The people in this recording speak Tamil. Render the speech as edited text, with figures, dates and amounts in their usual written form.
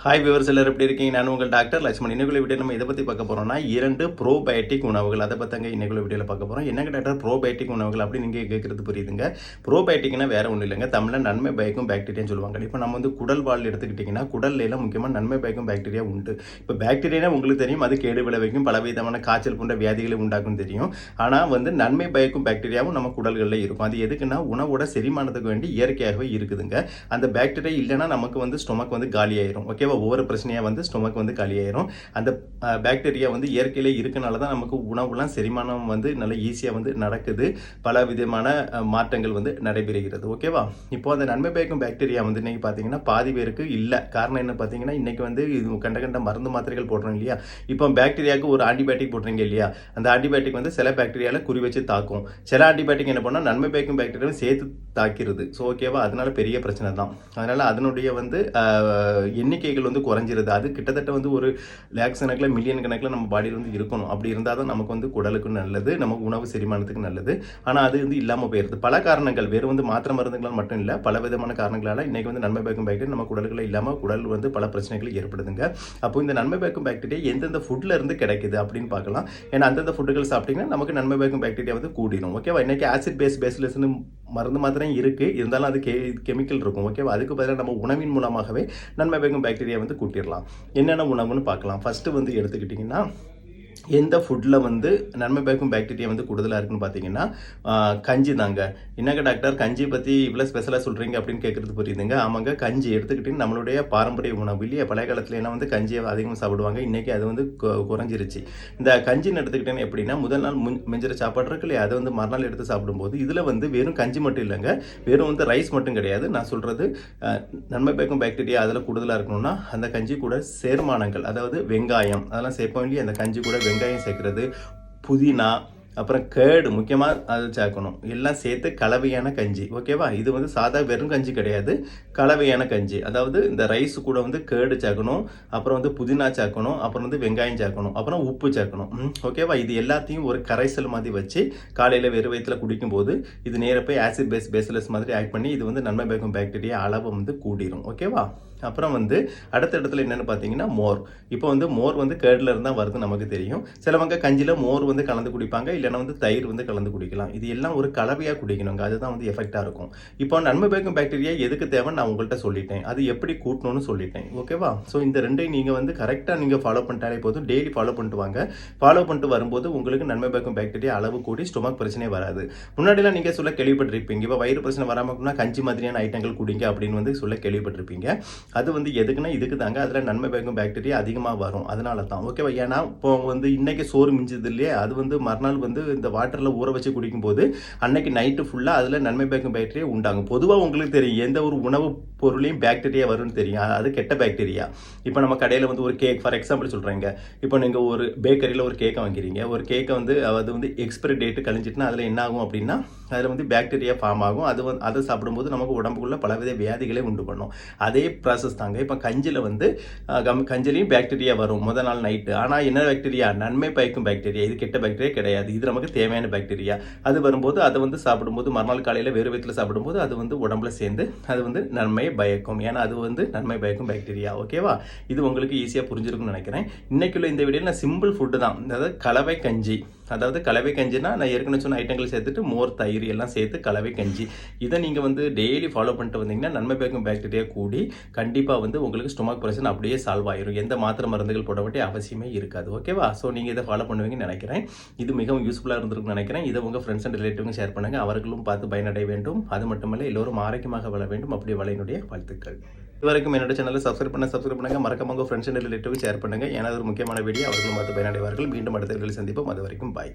ஹாய் வியூவர்ஸ், எல்லாரும் எப்படி இருக்கீங்க? நான் உங்கள் டாக்டர் லட்சுமண். இன்னைக்குள்ள வீடியோ நம்ம இதை பற்றி பார்க்க போகிறோம்னா 2 ப்ரோபயோட்டிக் உணவுகள். அதை பற்றிங்க இன்னைக்குள்ள வீடியோவில் பார்க்க போகிறோம். என்னங்க டாக்டர் ப்ரோபயோட்டிக் உணவுகள் அப்படி நீங்கள் கேட்குறது புரியுதுங்க. ப்ரோபயோட்டிக்னா வேறு ஒன்றும் இல்லைங்க, தமிழில் நன்மை பயக்கும் பாக்டீரியான்னு சொல்லுவாங்க. இப்போ நம்ம வந்து குடல் வாழ் எடுத்துக்கிட்டிங்கன்னா குடல்ல எல்லாம் முக்கியமாக நன்மை பயக்கும் பாக்டீரியா உண்டு. இப்போ பாக்டீரியா உங்களுக்கு தெரியும், அது கேடு விளைவிக்கும், பலவிதமான காய்ச்சல் போன்ற வியாதிகளை உண்டாக்கும் தெரியும். ஆனால் வந்து நன்மை பயக்கும் பாக்டீரியாவும் நம்ம குடல்களில் இருக்கும். அது எதுக்குன்னா உணவோட செரிமானத்துக்கு வேண்டி இயற்கையாகவே இருக்குதுங்க. அந்த பாக்டீரியா இல்லைன்னா நமக்கு வந்து ஸ்டொமக் வந்து காலியாயிரும். ஓகேவா? ஒவ்வொரு பிரச்சனையாக வந்து ஸ்டொமக் வந்து காலியாயிரும். அந்த பாக்டீரியா வந்து இயற்கையிலே இருக்கனால தான் நமக்கு உணவுலாம் செரிமானம் வந்து நல்லா ஈஸியாக வந்து நடக்குது. பல விதமான மாற்றங்கள் வந்து நடைபெறுகிறது. ஓகேவா? இப்போ அந்த நன்மை பயக்கும் பாக்டீரியா வந்து இன்னைக்கு பார்த்தீங்கன்னா பாதி பேருக்கு இல்லை. காரணம் என்ன பார்த்தீங்கன்னா, இன்னைக்கு வந்து இது கண்ட மருந்து மாத்திரைகள் போடுறோம் இல்லையா? இப்போ பாக்டீரியாவுக்கு ஒரு ஆன்டிபயோட்டிக் போடுறீங்க இல்லையா? அந்த ஆன்டிபயோட்டிக் வந்து சில பாக்டீரியாவில் குறி வச்சு தாக்கும். சில ஆன்டிபயோட்டிக் என்ன பண்ணால் நன்மை பயக்கும் பாக்டீரியாவை சேர்த்து தாக்கிறது. ஸோ ஓகேவா? அதனால பெரிய பிரச்சனை தான். அதனால அதனுடைய வந்து எண்ணிக்கைகள் வந்து குறைஞ்சிருது. அது கிட்டத்தட்ட வந்து ஒரு லேக்ஸ் கணக்கில் மில்லியன் கணக்கில் நம்ம பாடியில் வந்து இருக்கணும். அப்படி இருந்தால் தான் நமக்கு வந்து குடலுக்கு நல்லது, நமக்கு உணவு செரிமானத்துக்கு நல்லது. ஆனால் அது வந்து இல்லாமல் போயிடுது. பல காரணங்கள், வேறு வந்து மாத்திரை மருந்துகளால் மட்டும் இல்லை, பல விதமான காரணங்களால் இன்றைக்கி வந்து நன்மை பயக்கும் பாக்டீரியா நம்ம குடல்களில் இல்லாமல் குடல் வந்து பல பிரச்சனைகள் ஏற்படுதுங்க. அப்போ இந்த நன்மை பயக்கும் பாக்டீரியா எந்தெந்த ஃபுட்டில் இருந்து கிடைக்குது அப்படின்னு பார்க்கலாம். ஏன்னா அந்தந்த ஃபுட்டுகள் சாப்பிட்டீங்கன்னா நமக்கு நன்மை பயக்கும் பாக்டீரியா வந்து கூடிடும். ஓகேவா? இன்றைக்கி ஆசிட் பேசிலஸ்னு மருந்து மாத்திரம் இருக்குது, இருந்தாலும் அது கெமிக்கல் இருக்கும். ஓகேவா? அதுக்கு பதிலாக நம்ம உணவின் மூலமாகவே நன்மை பயக்கும் பாக்டீரியா வந்து கூட்டிடலாம். என்னென்ன உணவுன்னு பார்க்கலாம். ஃபஸ்ட்டு வந்து எடுத்துக்கிட்டிங்கன்னா, எந்த ஃபுட்டில் வந்து நன்மை பயக்கும் பாக்டீரியா வந்து கூடுதலாக இருக்குன்னு பார்த்தீங்கன்னா கஞ்சி தாங்க. என்னங்க டாக்டர் கஞ்சி பற்றி இவ்வளோ ஸ்பெஷலாக சொல்கிறீங்க அப்படின்னு கேட்குறது புரியுதுங்க. ஆமாங்க, கஞ்சி எடுத்துக்கிட்டிங்கன்னா நம்மளுடைய பாரம்பரிய உணவு இல்லையா? பழைய காலத்தில் என்ன வந்து கஞ்சியை அதிகமாக சாப்பிடுவாங்க. இன்றைக்கி அது வந்து குறைஞ்சிருச்சு. இந்த கஞ்சின்னு எடுத்துக்கிட்டேன்னு எப்படின்னா, முதல் நாள் மிஞ்சிற சாப்பாடு இருக்கு இல்லையா, அதை வந்து மறுநாள் எடுத்து சாப்பிடும்போது இதில் வந்து வெறும் கஞ்சி மட்டும் இல்லைங்க, வெறும் வந்து ரைஸ் மட்டும் கிடையாது. நான் சொல்கிறது நன்மை பயக்கும் பாக்டீரியா அதில் கூடுதலாக இருக்கணும்னா அந்த கஞ்சி கூட சேர்மானங்கள், அதாவது வெங்காயம் அதெல்லாம் சேர்ப்போம் இல்லையா? அந்த கஞ்சி கூட வெங்காயம் சேர்க்குறது, புதினா, அப்புறம் கேர்டு முக்கியமாக அது சேர்க்கணும். எல்லாம் சேர்த்து கலவையான கஞ்சி. ஓகேவா? இது வந்து சாதா வெறும் கஞ்சி கிடையாது, கலவையான கஞ்சி. அதாவது இந்த ரைஸ் கூட வந்து கேர்டு சேர்க்கணும், அப்புறம் வந்து புதினா சேர்க்கணும், அப்புறம் வந்து வெங்காயம் சேர்க்கணும், அப்புறம் உப்பு சேர்க்கணும். ஓகேவா? இது எல்லாத்தையும் ஒரு கரைசல் மாதிரி வச்சு காலையில் வெறும் வயிற்றில் குடிக்கும்போது இது நேராக போய் ஆசிட் பேசிலஸ் மாதிரி ஆக்ட் பண்ணி இது வந்து நன்மை பயக்கும் பாக்டீரியா அளவு வந்து கூடிரும். ஓகேவா? அப்புறம் வந்து அடுத்த இடத்துல என்னென்னு பார்த்தீங்கன்னா மோர். இப்போ வந்து மோர் வந்து கேர்டில் இருந்தால் வருது நமக்கு தெரியும். சிலவங்க கஞ்சியில் மோர் வந்து கலந்து குடிப்பாங்க, இல்லைன்னா வந்து தயிர் வந்து கலந்து குடிக்கலாம். இது எல்லாம் ஒரு கலவையாக குடிக்கணுங்க, அதுதான் வந்து எஃபெக்டாக இருக்கும். இப்போ நன்மை பயக்கும் பாக்டீரியா எதுக்கு தேவைன்னு நான் உங்கள்கிட்ட சொல்லிட்டேன், அது எப்படி கூட்டணும்னு சொல்லிட்டேன். ஓகேவா? ஸோ இந்த ரெண்டையும் நீங்கள் வந்து கரெக்டாக நீங்கள் ஃபாலோ பண்ணிட்டாலே போதும். டெய்லி ஃபாலோ பண்ணிட்டு வாங்க. ஃபாலோ பண்ணிட்டு வரும்போது உங்களுக்கு நன்மை பயக்கும் பாக்டீரியா அளவு கூடி ஸ்டொமக் பிரச்சனை வராது. முன்னாடிலாம் நீங்கள் சொல்ல கேள்விப்பட்டிருப்பீங்க, இப்போ வயிறு பிரச்சனை வராமல் கஞ்சி மாதிரியான ஐட்டங்கள் குடிங்க அப்படின்னு வந்து சொல்ல கேள்விப்பட்டிருப்பீங்க. அது வந்து எதுக்குன்னா இதுக்கு தாங்க. அதில் நன்மை பயக்கும் பாக்டீரியா அதிகமாக வரும், அதனால தான். ஓகேவா? ஏன்னா இப்போ வந்து இன்னைக்கு சோறு மிஞ்சது இல்லையே, அது வந்து மறுநாள் வந்து இந்த வாட்டரில் ஊற வச்சு குடிக்கும்போது அன்னைக்கு நைட்டு ஃபுல்லாக அதில் நன்மை பயக்கும் பாக்டீரியா உண்டாகும். பொதுவாக உங்களுக்கு தெரியும், எந்த ஒரு உணவு பொருளையும் பாக்டீரியா வரும்னு தெரியும், அது கெட்ட பாக்டீரியா. இப்போ நம்ம கடையில் வந்து ஒரு கேக், ஃபார் எக்ஸாம்பிள் சொல்கிறேங்க, இப்போ நீங்கள் ஒரு பேக்கரியில் ஒரு கேக்கை வாங்கிறீங்க. ஒரு கேக்கை வந்து அது வந்து எக்ஸ்பைரி டேட்டு கழிஞ்சிட்டுனா அதில் என்ன ஆகும் அப்படின்னா, அதில் வந்து பாக்டீரியா ஃபார்ம் ஆகும். அது வந்து அதை சாப்பிடும்போது நமக்கு உடம்புக்குள்ள பலவித வியாதிகளை உண்டு பண்ணும். அதே ப்ராசஸ் தாங்க இப்போ கஞ்சியில் வந்து கஞ்சிலையும் பாக்டீரியா வரும் முதல் நாள் நைட்டு. ஆனால் என்ன பாக்டீரியா? நன்மை பயக்கும் பாக்டீரியா. இது கெட்ட பாக்டீரியா கிடையாது, இது நமக்கு தேவையான பாக்டீரியா. அது வரும்போது அதை வந்து சாப்பிடும்போது மறுநாள் காலையில் வேறு வயிற்றில் சாப்பிடும்போது அது வந்து உடம்புல சேர்ந்து அது வந்து நன்மை பயக்கும். ஏன்னா அது வந்து நன்மை பயக்கும் பாக்டீரியா. ஓகேவா? இது உங்களுக்கு ஈஸியாக புரிஞ்சிருக்குன்னு நினைக்கிறேன். இன்னைக்குள்ள இந்த வீடியோவில் நான் சிம்பிள் ஃபுட்டு தான், அதாவது கலவை கஞ்சி. அதாவது கலவை கஞ்சினா நான் ஏற்கனவே சொன்ன ஐட்டங்கள் சேர்த்துட்டு மோர், தயிர் எல்லாம் சேர்த்து கலவை கஞ்சி. இதை நீங்கள் வந்து டெய்லி ஃபாலோ பண்ணிட்டு வந்தீங்கன்னா நன்மை பயக்கும் பாக்டீரியா கூடி கண்டிப்பாக வந்து உங்களுக்கு ஸ்டொமக் பிரச்சனை அப்படியே சால்வ் ஆயிரும். எந்த மாத்திரை மருந்துகள் போட வேண்டிய அவசியமே இருக்காது. ஓகேவா? ஸோ நீங்கள் இதை ஃபாலோ பண்ணுவீங்கன்னு நினைக்கிறேன். இது மிகவும் யூஸ்ஃபுல்லாக இருந்திருக்குன்னு நினைக்கிறேன். இதை உங்கள் ஃப்ரெண்ட்ஸ் அண்ட் ரிலேட்டிவ்ங்க ஷேர் பண்ணுங்கள், அவர்களும் பார்த்து பயனடைய வேண்டும். அது மட்டுமல்ல, எல்லோரும் ஆரோக்கியமாக வாழ வேண்டும். அப்படி வளையினுடைய வாழ்த்துக்கள். இதுவரைக்கும் என்னோட சேனலை சப்ஸ்கிரைப் பண்ணுங்க. மறக்காம உங்கள் ஃப்ரெண்ட்ஸ் அண்ட் ரிலேட்டிவ் ஷேர் பண்ணுங்கள். ஏன்னா ஒரு முக்கியமான வீடியோ, அவர்களும் பார்த்து பயனடைவார்கள். மீண்டும் அடுத்த வீடியோவில் சந்திப்போம். அது வரைக்கும் பாய்.